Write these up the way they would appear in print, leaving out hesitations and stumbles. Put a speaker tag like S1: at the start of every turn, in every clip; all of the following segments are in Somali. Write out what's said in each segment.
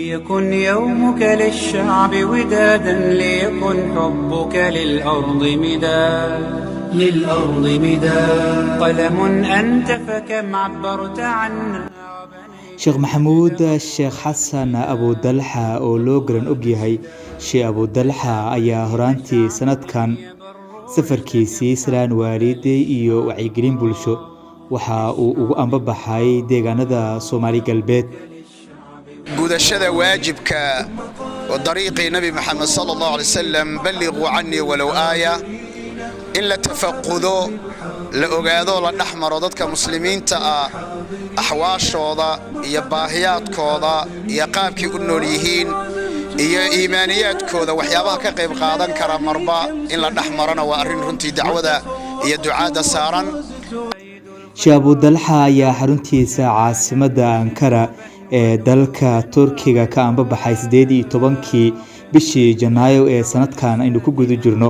S1: ليكن يومك للشعب ودادا ليكن حبك للأرض مداد قلم أنت فكم عبرت عنا.
S2: sheekh maxamuud sheekh xasan abudalxa oo loo garan og yahay sheekh abudalxa ayaa horaantii sanadkan safarkiisii salaan waalide iyo wacyigelin bulsho waxa uu ugu ambabaxay deegaanada Soomaali galbeed
S3: gudashada waajibka oo dariiqi nabi maxamed sallallahu alayhi wasallam ballighu anni walaw aaya in la tafaqudo la ogaado la dhaxmaro dadka muslimiinta ah ahwaashooda iyo baahiyaadkooda iyo qaabkii u nool yihiin iyo iimaaniyaadkooda waxyaabaha ka qayb qaadan kara marba in la dhaxmarana waa arrin runtii dacwada iyo ducaada saaran.
S2: sheekh abudalxa ayaa xaruntiisa caasimadda Ankara ee dalka Turkiga ka ambabaxay 18 bishii Janaayo ee sanadkan aynu ku guda jirno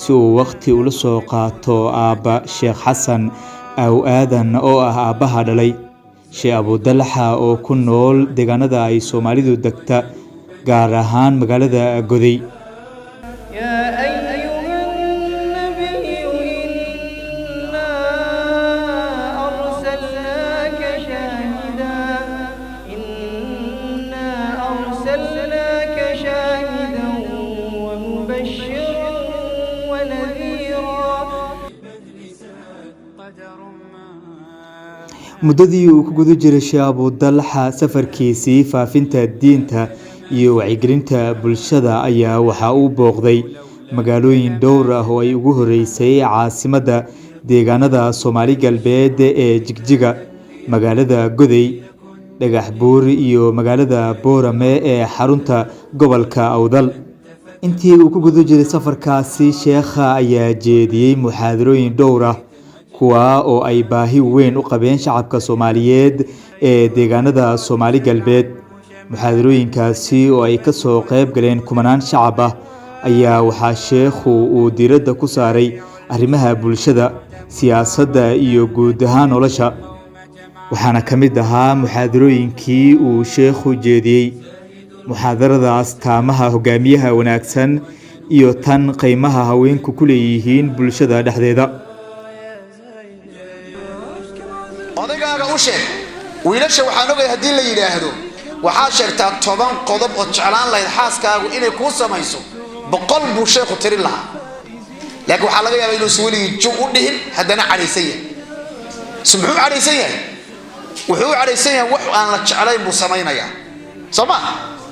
S2: si uu waqti ula soo qaato aaba sheekh xasan aw aadan oo ah aabaha dhalay sheekh abudalxa oo ku nool deegaanada ay Soomaalidu degta gaar ahaan magaalada Goday. muddadii uu ku guda jiray sheekh abudalxa safarkiisii faafinta diinta iyo wacyigelinta bulshada ayaa waxa uu booqday magaalooyin dhowr ah oo ay ugu horeysay caasimadda deegaanada Soomaali galbeed ee Jigjiga, magaalada Goday, Dhagax Buur iyo magaalada Boorame ee xarunta gobolka Awdal. intii uu ku guda jiray safarkaasi sheekha ayaa jeediyay muxaadarooyin dhowr ah kuwa oo ay baahi weyn u qabeen shacabka Soomaaliyeed ee deegaanada Soomaali galbeed. muxaadarooyinkaasi oo ay ka soo qayb galeen kumanaan shacab ah ayaa waxa sheekhu uu diiradda ku saaray arrimaha bulshada, siyaasadda iyo guud ahaan nolosha. waxaana ka mid ahaa muxaadarooyinkii uu sheekhu jeediyay muxaadarada astaamaha hogaamiyaha wanaagsan iyo tan qiimaha haweenku ku leeyihiin bulshada dhexdeeda.
S3: odagaaga u sheeg wiilasha waxaan ogahay haddii la yidhaahdo waxaa sheegtaa 10 qodob oo jeclaan lahayd xaaskaagu inay kuu samayso 100 buu sheekhu tirin lahaa, laakiin waxaa laga yaabaa inuu weligii jug u dhihin haddana cadhaysan yahay. muxuu cadhaysan yahay? wuxuu cadhaysan yahay wax aan la jeclayn buu samaynayaa, soo ma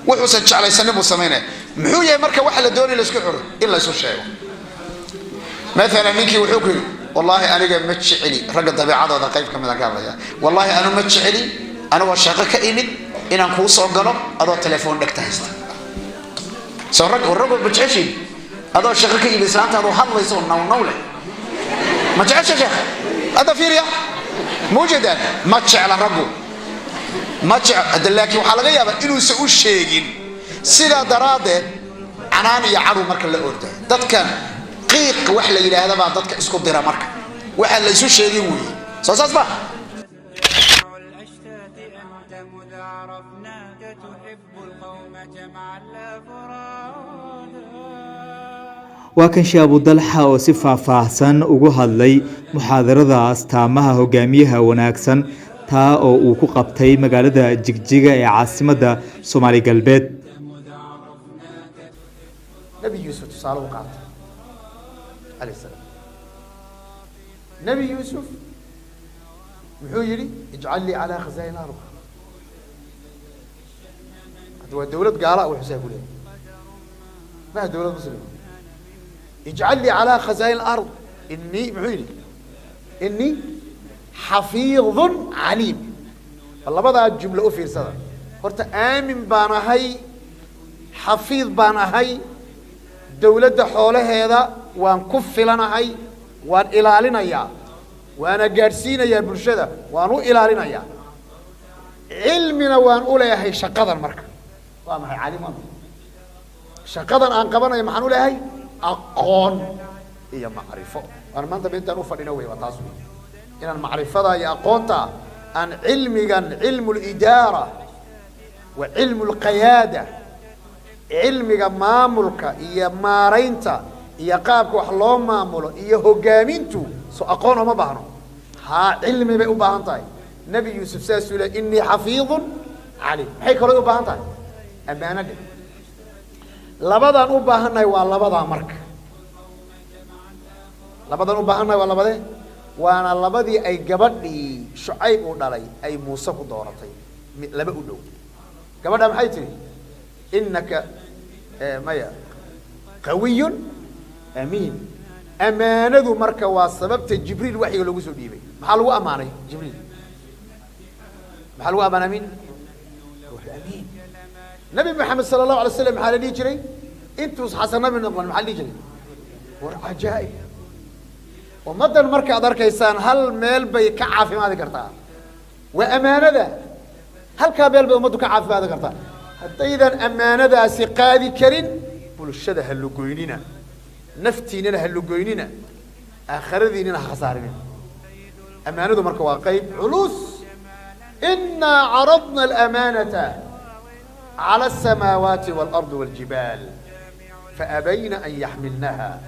S3: wuxuusan jeclaysanin buu samaynayaa. muxuu yahay marka waxa la doonay la isku xiro in la isu sheego. مثلا ninkii wuxuu ku yiri wallahi aniga ma jeceli ragga dabeecadooda qayb ka mid ah gaabaya wallahi anu ma jeceli anagoo shaqo ka imid inaan kuu soo galo adoo telefoon dhagta haysta. soo rag ma jeceshin adoo shaqo ka imid islaanta adoo hadlayso nawle ma jecesha sheekh hada fiiriya muujadan ma jecla raggu ma jecla laakiin waxa laga yaabaa inuusan u sheegin sida daraadeed canaan iyo caru marka la ordo dadkan qiiq wax la yiraahdo baa dadka isku dira marka waxa la isu sheegay weey soo saasba.
S2: waa kan sheekh abudalxa oo si faahfaahsan ugu hadlay muxaadarada astaamaha hogaamiyaha wanaagsan taa oo uu ku qabtay magaalada Jigjiga ee caasimadda Soomaali galbeed.
S4: nabi yuusuf tusaaluu qaatay عليه السلام. نبي يوسف وحو يري اجعل لي على خزائن الارض. هو دولة قاراء وحساب له ما دولة مسلمة. اجعل لي على خزائن الارض اني معيني اني حفيظ عليم. الله بدا الجملة في رسالة قلت آمن بانا هاي حفيظ بانا هاي دولة حوله هذا وان كفلنا هاي وان إلالنا يا وانا جالسين يا برشدة وانو إلالنا يا علمنا وان أولى هاي شقدر مركب وما هي عالم شقدر أن قبنا يا محنول هاي أقون هي معرفة أنا ما أنت بنت نوفر نوي وتصوي إن المعرفة يا أقونتا أن علمي علم الإدارة وعلم القيادة علم ماملك إيا مارينتا إيا قابك وحلوم مامولو إيا هقامينتو سو أقونا ما بحنو ها علمي بي أباهنتاي نبي يوسف ساسولا إني حفيظ عليم حيك رأي أباهنتاي أمانة دي لبدا أباهناي واللبدا مرك لبدا أباهناي واللبدا وانا لبدي أي قبضي شعيب ودالي أي موسى ودورتي لبا أدو قبضها محيتي إنك مايا قوي أمين أمانة مركا وسببت جبريل وحي لو سو ديبي محلو أمانة جبريل محلو أمانة مين روح أمين نبي محمد صلى الله عليه وسلم حال لي جري انتو حسنا من الله محل لي جري ورعجائب ومدى مركا أدركيسان هل ميل بي كعافي ما ذكرتها وأمانة ذا هل كابيل بي أمدو كعافي ما ذكرتها حتى إذا أمانة ذا سقادي كرين بلشده هلقوينينا نفتيننا هلقوينينا آخر ذيننا خسارين أمانة ذا مركا واقعي علوس إنا عرضنا الأمانة على السماوات والأرض والجبال فأبين أن يحملنها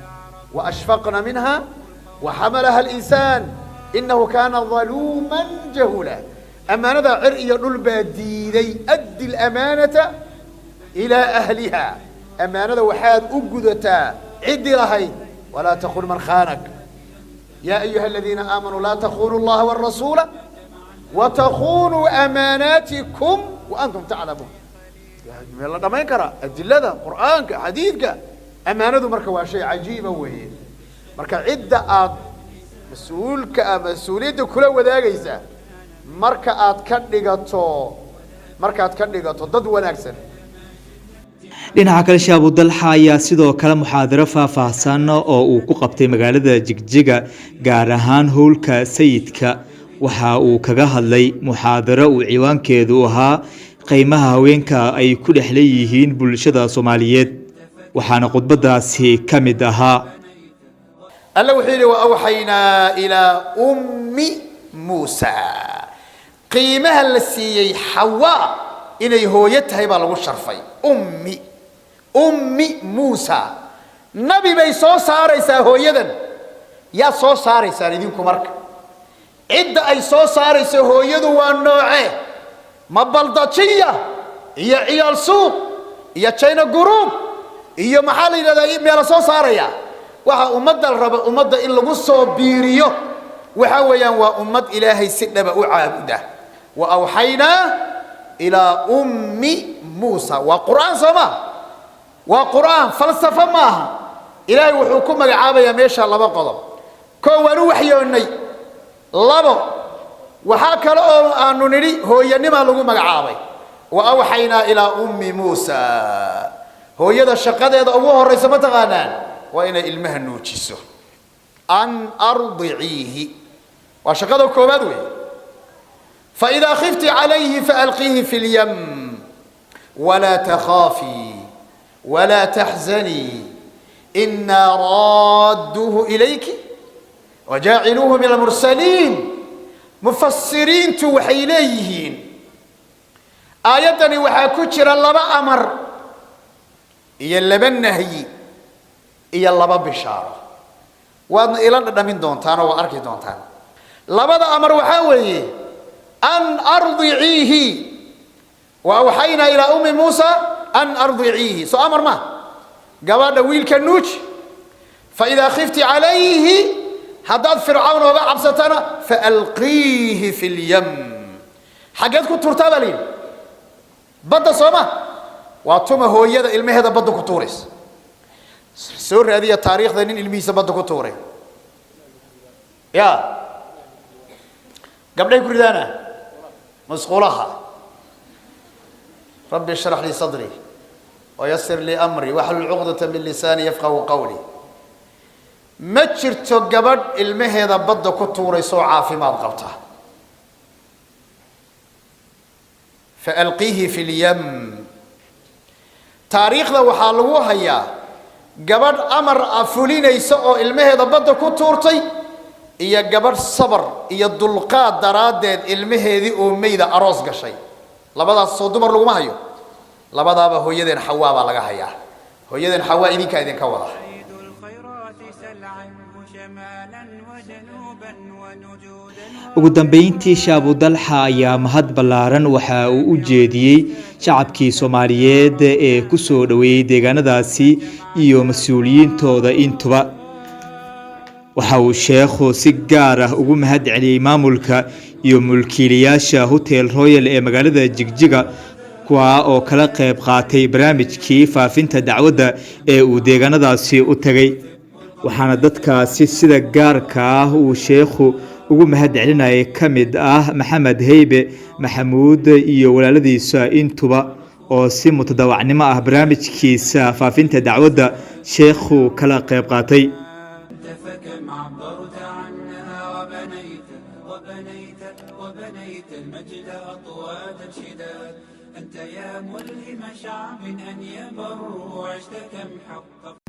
S4: وأشفقن منها وحملها الإنسان إنه كان ظلوما جهولا أمانة عرئي الباديدي أدي الأمانة إلى أهلها أمانة وحاد أقدتا عد لهي ولا تخون من خانك يا أيها الذين آمنوا لا تخونوا الله والرسول وتخونوا أماناتكم وأنتم تعلمون يعني الله ما ينكر أدلة قرآنك حديثك أمانة مركوا شيء عجيب وهي marka cidda aad mas'uuliyadda kula wadaagaysa markaad ka dhigato dad wanaagsan
S2: dhinaca kale Sheekh Abu Dalha ayaa sidoo kale muxaadaro faahfaahsan oo uu ku qabtay magaalada Jigjiga gaar ahaan howlka sayidka waxa uu kaga hadlay muxaadaro uu ciwaankeedu ahaa qiimaha haweenka ay ku dhexleeyihiin bulshada Soomaaliyeed waxaana khudbadaasi kamid ahaa
S3: الله وحيله وأوحينا إلى أم موسى قيمها التي حواء إليه هو يتهب على الشرفي أم موسى نبي بي سو ساريسا هو يدن يا سو ساريسا ندينكم مرك عد أي سو ساريسا هو يدو والنوعي ما بلدتشية هي عيال سوق هي تشينا قروب هي محالي لدى يلا سو ساريا waxa ummadda raba ummadda in lagu soo biiriyo waxa weeyaan waa ummad ilaahay si dhaba u caabuda wa awhayna ila ummi Musa wa Qur'aan sama wa Qur'aan falsafa ma ilaahay wuxuu ku magacaabaya meesha laba qodob ko waanu waxyoonay labo waxa kale oo aanu niri hooyanima lagu magacaabay wa awhayna ila ummi Musa hooyada shaqadeeda ugu horeysa ma taqaanaan وإن إلمها نوتشسه أن أرضعيه وشقده كوبادوي فإذا خفت عليه فألقيه في اليم ولا تخافي ولا تحزني إنا رادوه إليك وجاعلوه من المرسلين مفسرين توحيليهين آياتني وحاكوشر الله أمر يلبن نهي إيا لبا بشارة وأن إلى دمين دونتان وأركي دونتان لبدا أمر وحاوي أن أرضعيه وأوحينا إلى أم موسى أن أرضعيه سو أمر ما قبل ويل كنوش فإذا خفت عليه حداد فرعون وباع عبستنا فألقيه في اليم حاجاتكم ترتابة لي بدا صوما واتوما هو يدا المهدا بدا كتوريس سور هذه التاريخ ذنين الميسا بدو كتوري يا قبل يقول ذانا مسقولها ربي اشرح لي صدري ويسر لي أمري واحلل عقدة من لساني يفقه قولي ما جرتو قبل المهدا بدو كتوري سوعة فيما ضغطه فألقيه في اليم تاريخ ذا وحالوها هيا قبل أمر أفولين يسوع المهد بدو كتورتي إيا قبل صبر إيا الدلقات درادين المهدي أميدة أروس قشي labadaas soo dumar laguma hayo labadaaba hooyadeen xawaa baa laga hayaa hooyadeen xawaa idinka idinka wada
S2: ugu dambeyntii Sheekh Dalxa ayaa mahad ballaaran waxa uu u jeediyey shacabkii Soomaaliyeed ee ku soo dhaweeyay deegaanadaasi iyo mas'uuliyiintooda intuba waxa uu sheekhu si gaar ah ugu mahad celiyay maamulka iyo mulkiilayaasha Hotel Royal ee magaalada Jigjiga kuwa oo kala qayb qaatay barnaamijkii faafinta dacwadda ee uu deegaanadaasi u tagay waxaana dadkaasi sida gaarka ah uu sheekhu ugu mahad celinayay kamid ah Maxamed Heybe Maxamuud iyo walaaladiisa intuba oo si mutadawacnimo ah barnaamijkiisa faafinta dacwadda sheekhu kala qayb qaatay
S1: وبنيت المجد أطوادا شداد أنت يا ملهم شعب أن يبروا عشت كم حققت